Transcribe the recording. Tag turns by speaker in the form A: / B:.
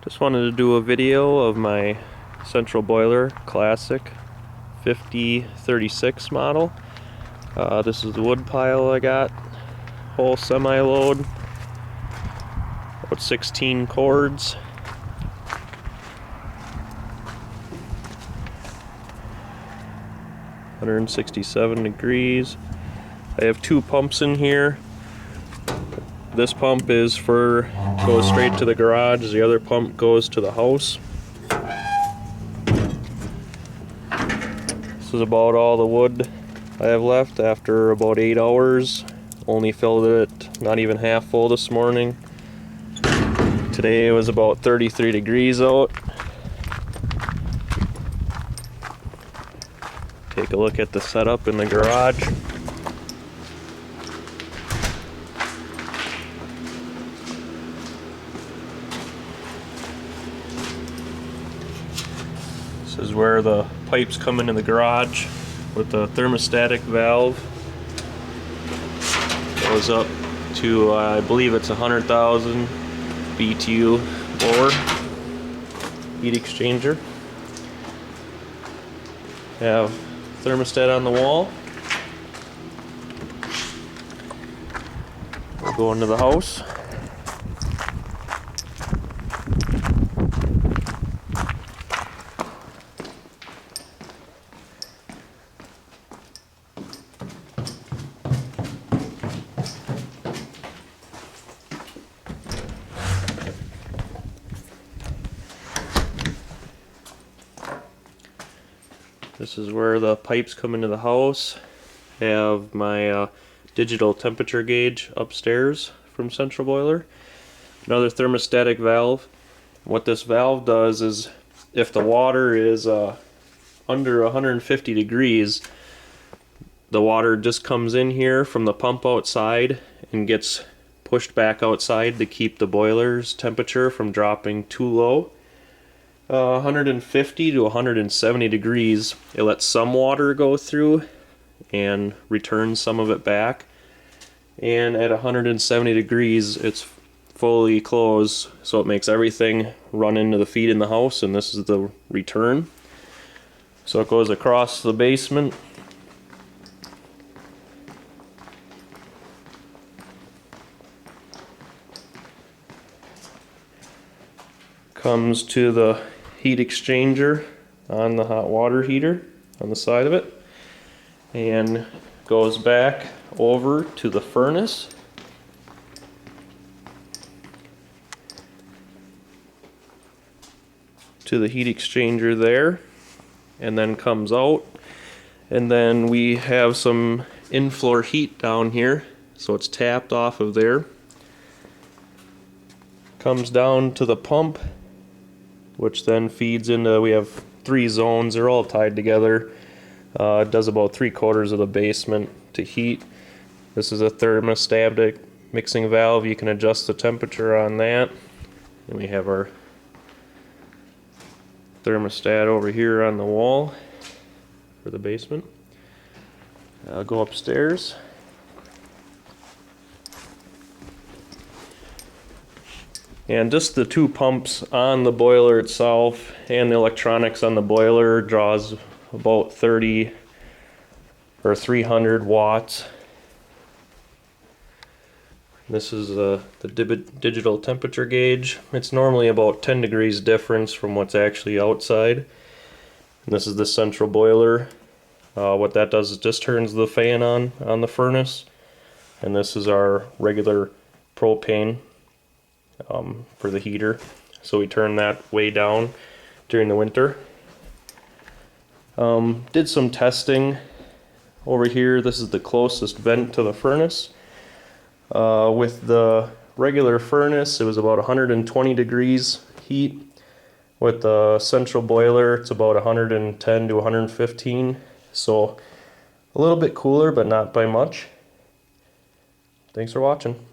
A: Just wanted to do a video of my central boiler classic 5036 model. This is the wood pile I got, whole semi-load, about 16 cords. (167°). I have two pumps in here. This pump goes straight to the garage. The other pump goes to the house. This is about all the wood I have left after about 8 hours. Only filled it not even half full this morning. Today it was about 33 degrees out. Take a look at the setup in the garage. This is where the pipes come into the garage with the thermostatic valve. Goes up to, I believe it's 100,000 BTU lower heat exchanger. Have thermostat on the wall. We'll go into the house. This is where the pipes come into the house. I have my digital temperature gauge upstairs from Central Boiler. Another thermostatic valve. What this valve does is if the water is under 150 degrees, the water just comes in here from the pump outside and gets pushed back outside to keep the boiler's temperature from dropping too low. 150 to 170 degrees, it lets some water go through and returns some of it back, and at 170 degrees it's fully closed, so it makes everything run into the feed in the house, and this is the return. So it goes across the basement, comes to the heat exchanger on the hot water heater on the side of it, and goes back over to the furnace. To the heat exchanger there, and then comes out, and then we have some in-floor heat down here, so it's tapped off of there. Comes down to the pump, which then feeds into, we have 3 zones, they're all tied together. It does about 3/4 of the basement to heat. This is a thermostatic mixing valve. You can adjust the temperature on that. And we have our thermostat over here on the wall for the basement. I'll go upstairs. And just the 2 pumps on the boiler itself and the electronics on the boiler draws about 30 or 300 watts. This is the digital temperature gauge. It's normally about 10 degrees difference from what's actually outside. And this is the central boiler. What that does is just turns the fan on the furnace. And this is our regular propane for the heater, so we turn that way down during the winter. Did some testing over here. This is the closest vent to the furnace. With the regular furnace, it was about 120 degrees heat. With the central boiler, it's about 110 to 115, so a little bit cooler, but not by much. Thanks for watching.